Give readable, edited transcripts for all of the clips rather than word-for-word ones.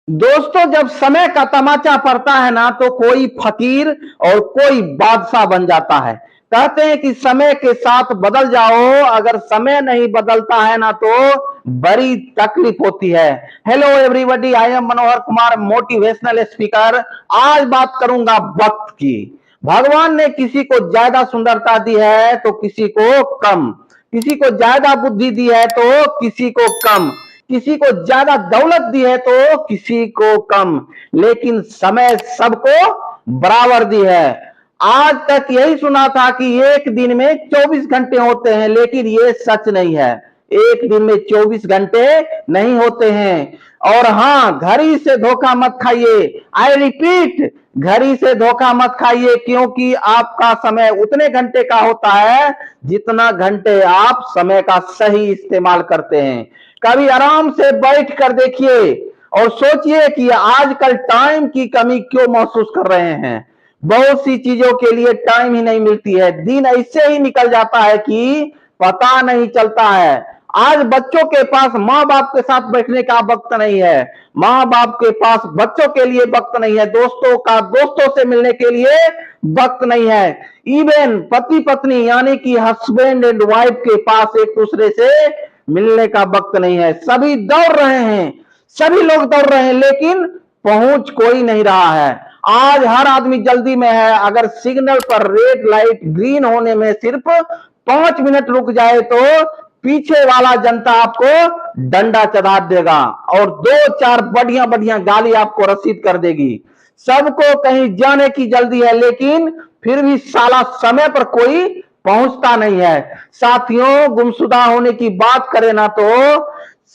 दोस्तों, जब समय का तमाचा पड़ता है ना तो कोई फकीर और कोई बादशाह बन जाता है। कहते हैं कि समय के साथ बदल जाओ, अगर समय नहीं बदलता है ना तो बड़ी तकलीफ होती है। Hello everybody, I am Manohar Kumar, motivational speaker. आज बात करूंगा वक्त की। भगवान ने किसी को ज्यादा सुंदरता दी है तो किसी को कम, किसी को ज्यादा बुद्धि दी है तो किसी को कम, किसी को ज्यादा दौलत दी है तो किसी को कम, लेकिन समय सबको बराबर दी है। आज तक यही सुना था कि एक दिन में 24 घंटे होते हैं, लेकिन ये सच नहीं है। एक दिन में 24 घंटे नहीं होते हैं। और हाँ, घड़ी से धोखा मत खाइए। आई रिपीट, घड़ी से धोखा मत खाइए, क्योंकि आपका समय उतने घंटे का होता है जितना घंटे आप समय का सही इस्तेमाल करते हैं। कभी आराम से बैठ कर देखिए और सोचिए कि आजकल टाइम की कमी क्यों महसूस कर रहे हैं। बहुत सी चीजों के लिए टाइम ही नहीं मिलती है। दिन ऐसे ही निकल जाता है कि पता नहीं चलता है। आज बच्चों के पास माँ बाप के साथ बैठने का वक्त नहीं है, माँ बाप के पास बच्चों के लिए वक्त नहीं है, दोस्तों का दोस्तों से मिलने के लिए वक्त नहीं है। इवन पति पत्नी यानी कि हस्बैंड एंड वाइफ के पास एक दूसरे से मिलने का वक्त नहीं है। सभी दौड़ रहे हैं, सभी लोग दौड़ रहे हैं, लेकिन पहुंच कोई नहीं रहा है। आज हर आदमी जल्दी में है। अगर सिग्नल पर रेड लाइट ग्रीन होने में सिर्फ 5 मिनट रुक जाए तो पीछे वाला जनता आपको डंडा चढ़ा देगा और 2-4 बढ़िया बढ़िया गाली आपको रसीद कर देगी। सबको कहीं जाने की जल्दी है, लेकिन फिर भी साला समय पर कोई पहुंचता नहीं है। साथियों, गुमशुदा होने की बात करें ना तो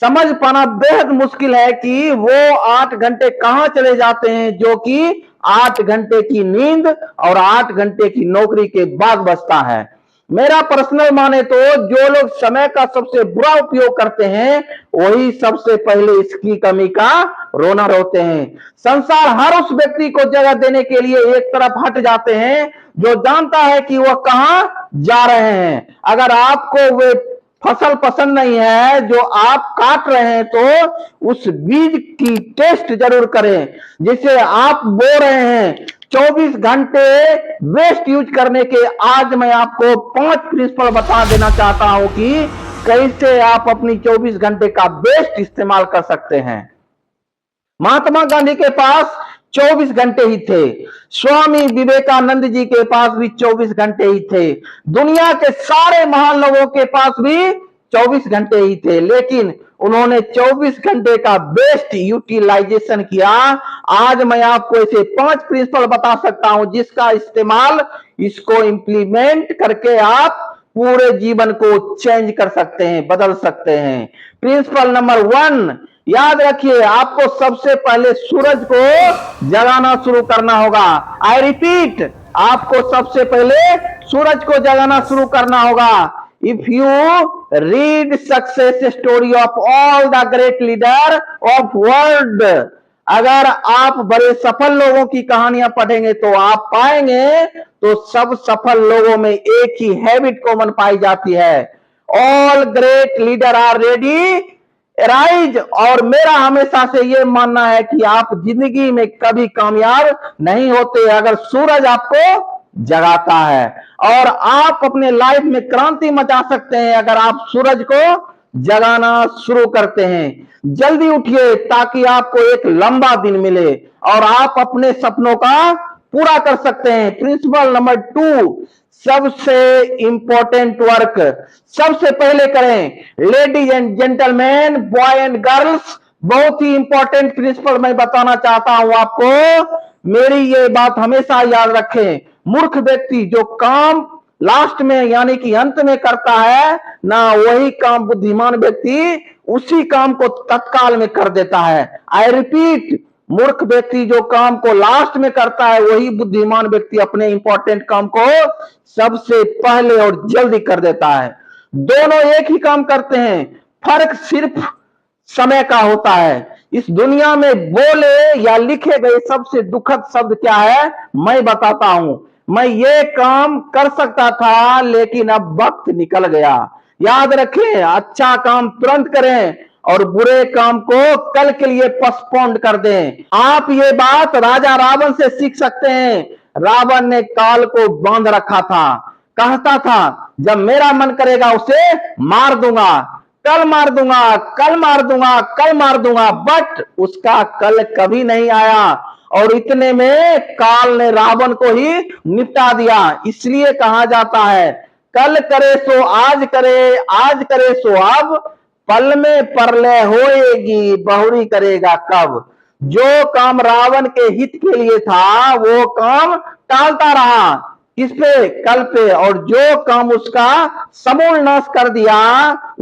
समझ पाना बेहद मुश्किल है कि वो 8 घंटे कहां चले जाते हैं, जो कि 8 घंटे की नींद और 8 घंटे की नौकरी के बाद बचता है। मेरा पर्सनल माने तो जो लोग समय का सबसे बुरा उपयोग करते हैं वही सबसे पहले इसकी कमी का रोना रोते हैं। संसार हर उस व्यक्ति को जगह देने के लिए एक तरफ हट जाते हैं जो जानता है कि वह कहां जा रहे हैं। अगर आपको वे फसल पसंद नहीं है जो आप काट रहे हैं तो उस बीज की टेस्ट जरूर करें जिसे आप बो रहे हैं। 24 घंटे वेस्ट यूज करने के आज मैं आपको 5 प्रिंसिपल बता देना चाहता हूं कि कैसे आप अपनी 24 घंटे का बेस्ट इस्तेमाल कर सकते हैं। महात्मा गांधी के पास 24 घंटे ही थे, स्वामी विवेकानंद जी के पास भी 24 घंटे ही थे, दुनिया के सारे महान लोगों के पास भी 24 घंटे ही थे, लेकिन उन्होंने 24 घंटे का बेस्ट यूटिलाइजेशन किया। आज मैं आपको ऐसे 5 प्रिंसिपल बता सकता हूं जिसका इस्तेमाल, इसको इंप्लीमेंट करके आप पूरे जीवन को चेंज कर सकते हैं, बदल सकते हैं। प्रिंसिपल नंबर 1, याद रखिए, आपको सबसे पहले सूरज को जगाना शुरू करना होगा। आई रिपीट, आपको सबसे पहले सूरज को जगाना शुरू करना होगा। If you read success story of all the great leader of world, अगर आप बड़े सफल लोगों की कहानियां पढ़ेंगे तो आप पाएंगे तो सब सफल लोगों में एक ही हैबिट कॉमन पाई जाती है। All great leader are ready rise. और मेरा हमेशा से यह मानना है कि आप जिंदगी में कभी कामयाब नहीं होते अगर सूरज आपको जगाता है, और आप अपने लाइफ में क्रांति मचा सकते हैं अगर आप सूरज को जगाना शुरू करते हैं। जल्दी उठिए ताकि आपको एक लंबा दिन मिले और आप अपने सपनों का पूरा कर सकते हैं। प्रिंसिपल नंबर 2, सबसे इंपॉर्टेंट वर्क सबसे पहले करें। Ladies and gentleman, boy and girls, बहुत ही इंपॉर्टेंट प्रिंसिपल मैं बताना चाहता हूं आपको। मेरी ये बात हमेशा याद रखें, मूर्ख व्यक्ति जो काम लास्ट में यानी कि अंत में करता है ना, वही काम बुद्धिमान व्यक्ति उसी काम को तत्काल में कर देता है। आई रिपीट, मूर्ख व्यक्ति जो काम को लास्ट में करता है वही बुद्धिमान व्यक्ति अपने इंपॉर्टेंट काम को सबसे पहले और जल्दी कर देता है। दोनों एक ही काम करते हैं, फर्क सिर्फ समय का होता है। इस दुनिया में बोले या लिखे गए सबसे दुखद शब्द क्या है मैं बताता हूं। मैं ये काम कर सकता था लेकिन अब वक्त निकल गया। याद रखें, अच्छा काम तुरंत करें और बुरे काम को कल के लिए पोस्टपोन्ड कर दें। आप ये बात राजा रावण से सीख सकते हैं। रावण ने काल को बांध रखा था, कहता था जब मेरा मन करेगा उसे मार दूंगा, कल मार दूंगा, कल मार दूंगा, कल मार दूंगा, बट उसका कल कभी नहीं आया और इतने में काल ने रावण को ही निपटा दिया। इसलिए कहा जाता है कल करे सो आज करे, आज करे सो अब, पल में प्रलय होएगी, बहुरी करेगा कब। जो काम रावण के हित के लिए था वो काम टालता रहा, किस पे? कल पे। और जो काम उसका समूल नाश कर दिया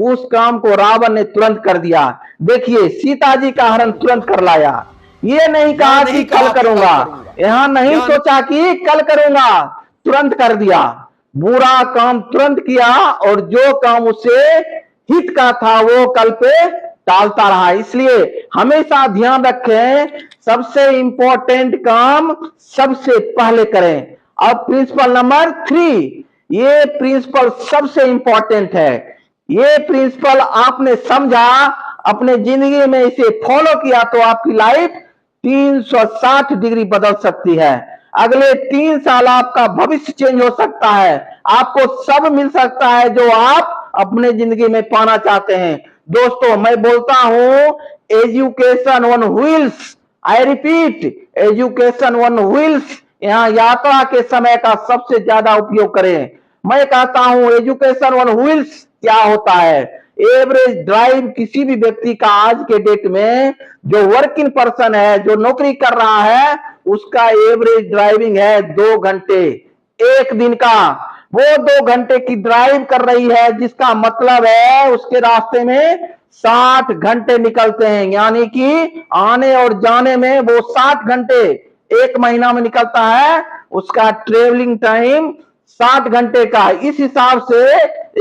उस काम को रावण ने तुरंत कर दिया। देखिए सीता जी का हरण तुरंत कर लाया, ये नहीं कहा कि कल करूंगा, यहां नहीं सोचा कि कल करूंगा, तुरंत कर दिया। बुरा काम तुरंत किया और जो काम उसे हित का था वो कल पे टालता रहा। इसलिए हमेशा ध्यान रखें, सबसे इंपॉर्टेंट काम सबसे पहले करें। अब प्रिंसिपल नंबर 3, ये प्रिंसिपल सबसे इंपॉर्टेंट है। ये प्रिंसिपल आपने समझा, अपने जिंदगी में इसे फॉलो किया तो आपकी लाइफ 360 डिग्री बदल सकती है। अगले 3 साल आपका भविष्य चेंज हो सकता है, आपको सब मिल सकता है जो आप अपने जिंदगी में पाना चाहते हैं। दोस्तों मैं बोलता हूं education on wheels, I repeat education on wheels. यहाँ यात्रा के समय का सबसे ज्यादा उपयोग करें। मैं कहता हूं एजुकेशन ऑन व्हील्स क्या होता है। एवरेज ड्राइव किसी भी व्यक्ति का आज के डेट में, जो वर्किंग पर्सन है, जो नौकरी कर रहा है, उसका एवरेज ड्राइविंग है 2 घंटे एक दिन का। वो 2 घंटे की ड्राइव कर रही है, जिसका मतलब है उसके रास्ते में 60 घंटे निकलते हैं, यानी कि आने और जाने में वो 60 घंटे एक महीना में निकलता है। उसका ट्रेवलिंग टाइम 60 घंटे का। इस हिसाब से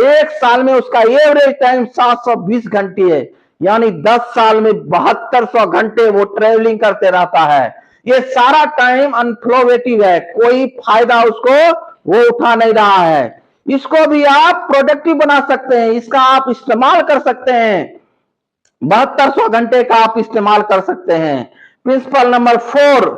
एक साल में उसका एवरेज टाइम 720 घंटे है, यानी 10 साल में 7200 घंटे वो ट्रेवलिंग करते रहता है। ये सारा टाइम अनफ्लोवेटिव है, कोई फायदा उसको वो उठा नहीं रहा है। इसको भी आप प्रोडक्टिव बना सकते हैं, इसका आप इस्तेमाल कर सकते हैं, 7200 घंटे का आप इस्तेमाल कर सकते हैं। Principle number 4,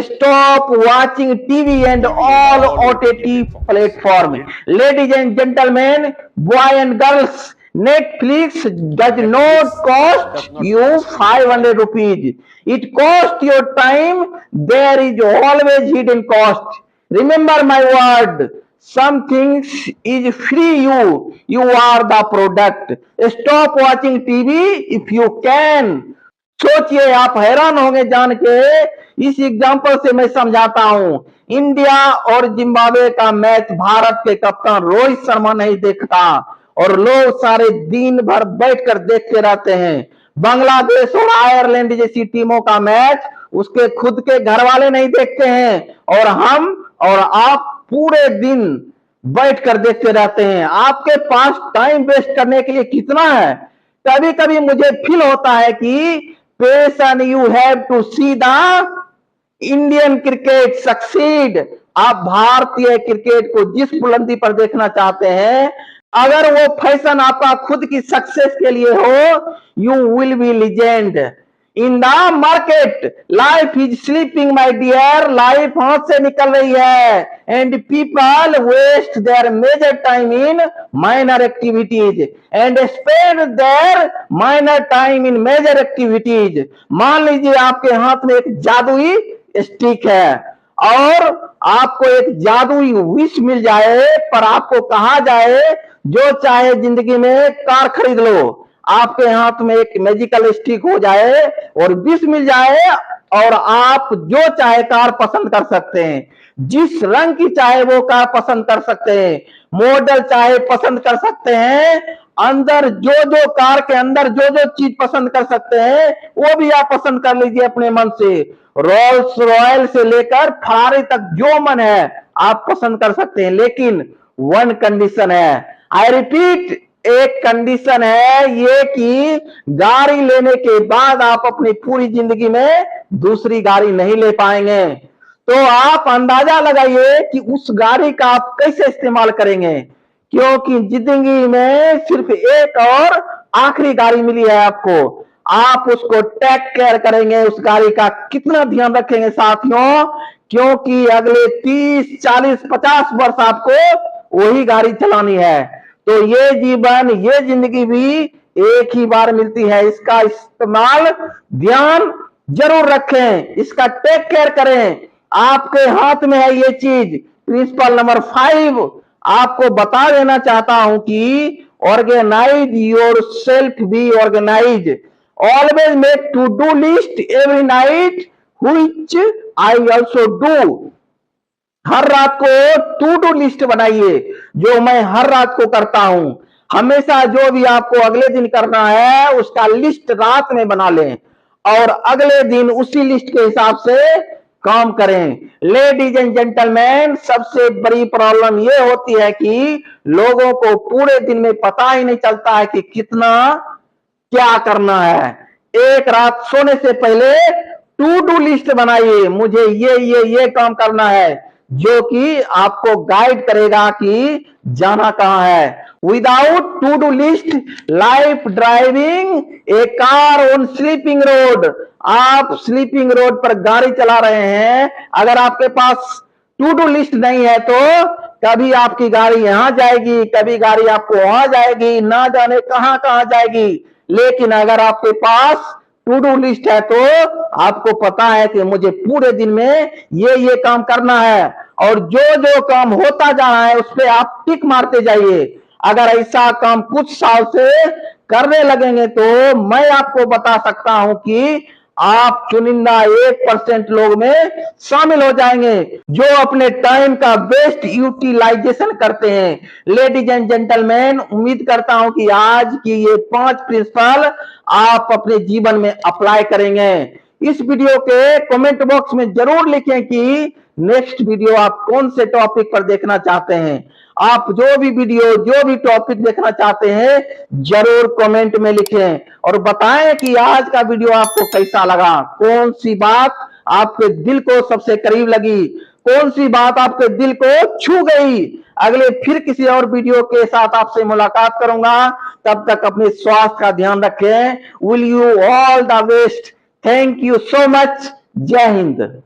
stop watching TV and all OTT platform. Ladies and gentleman, boy and girls, Netflix does not cost you 500 rupees. It costs your time. There is always hidden cost. Remember my word. Some things is free. You are the product. Stop watching TV if you can. सोचिए, आप हैरान होंगे जान के। इस example से मैं समझाता हूं। इंडिया और जिम्बाब्वे का मैच भारत के कप्तान रोहित शर्मा नहीं देखता और लोग सारे दिन भर बैठकर देखते रहते हैं। बांग्लादेश और आयरलैंड जैसी टीमों का मैच उसके खुद के घर वाले नहीं देखते हैं और हम और आप पूरे दिन बैठकर देखते रहते हैं। आपके पास टाइम वेस्ट करने के लिए कितना है? कभी कभी मुझे फील होता है कि passion you have to see the Indian cricket succeed. आप भारतीय क्रिकेट को जिस बुलंदी पर देखना चाहते हैं, अगर वो फैशन आपका खुद की सक्सेस के लिए हो, you will be legend in the market. Life is sleeping my dear, life हाथ से निकल रही है and people waste their major time in minor activities and spend their minor time in major activities. मान लीजिए आपके हाथ में एक जादुई स्टिक है और आपको एक जादुई विश मिल जाए, पर आपको कहा जाए जो चाहे जिंदगी में कार खरीद लो। आपके हाथ में एक मैजिकल स्टिक हो जाए और विश मिल जाए और आप जो चाहे कार पसंद कर सकते हैं, जिस रंग की चाहे वो कार पसंद कर सकते हैं, मॉडल चाहे पसंद कर सकते हैं, अंदर जो कार के अंदर जो चीज पसंद कर सकते हैं वो भी आप पसंद कर लीजिए अपने मन से। रोल्स रॉयल से लेकर फरारी तक जो मन है आप पसंद कर सकते हैं, लेकिन वन कंडीशन है, आई रिपीट, एक कंडीशन है ये कि गाड़ी लेने के बाद आप अपनी पूरी जिंदगी में दूसरी गाड़ी नहीं ले पाएंगे। तो आप अंदाजा लगाइए कि उस गाड़ी का आप कैसे इस्तेमाल करेंगे, क्योंकि जिंदगी में सिर्फ एक और आखिरी गाड़ी मिली है आपको, आप उसको टेक केयर करेंगे, उस गाड़ी का कितना ध्यान रखेंगे साथियों, क्योंकि अगले 30, 40, 50 वर्ष आपको वही गाड़ी चलानी है। तो ये जीवन, ये जिंदगी भी एक ही बार मिलती है, इसका इस्तेमाल ध्यान जरूर रखें, इसका टेक केयर करें। आपके हाथ में है ये चीज। प्रिंसिपल नंबर 5 आपको बता देना चाहता हूं कि organise yourself, be organise, always make to do list every night which I also do. हर रात को टू डू लिस्ट बनाइए, जो मैं हर रात को करता हूं। हमेशा जो भी आपको अगले दिन करना है उसका लिस्ट रात में बना लें और अगले दिन उसी लिस्ट के हिसाब से काम करें। लेडीज एंड जेंटलमैन, सबसे बड़ी प्रॉब्लम यह होती है कि लोगों को पूरे दिन में पता ही नहीं चलता है कि कितना क्या करना है। एक रात सोने से पहले टू डू लिस्ट बनाइए, मुझे ये काम करना है, जो कि आपको गाइड करेगा कि जाना कहां है। Without to do list life driving a car on sleeping road, आप स्लीपिंग रोड पर गाड़ी चला रहे हैं, अगर आपके पास टू डू लिस्ट नहीं है तो कभी आपकी गाड़ी यहां जाएगी, कभी गाड़ी आपको वहां जाएगी, ना जाने कहां कहां जाएगी। लेकिन अगर आपके पास टू डू लिस्ट है तो आपको पता है कि मुझे पूरे दिन में ये काम करना है, और जो जो काम होता जा रहा है उस पर आप टिक मारते जाइए। अगर ऐसा काम कुछ साल से करने लगेंगे तो मैं आपको बता सकता हूं कि आप चुनिंदा 1% लोग में शामिल हो जाएंगे जो अपने टाइम का बेस्ट यूटिलाइजेशन करते हैं। लेडीज एंड जेंटलमैन, उम्मीद करता हूं कि आज की ये 5 प्रिंसिपल आप अपने जीवन में अप्लाई करेंगे। इस वीडियो के कमेंट बॉक्स में जरूर लिखें कि नेक्स्ट वीडियो आप कौन से टॉपिक पर देखना चाहते हैं। आप जो भी वीडियो, जो भी टॉपिक देखना चाहते हैं जरूर कमेंट में लिखें और बताएं कि आज का वीडियो आपको कैसा लगा, कौन सी बात आपके दिल को सबसे करीब लगी, कौन सी बात आपके दिल को छू गई। अगले फिर किसी और वीडियो के साथ आपसे मुलाकात करूंगा, तब तक अपने स्वास्थ्य का ध्यान रखें। Will you all the best. Thank you so much. जय हिंद।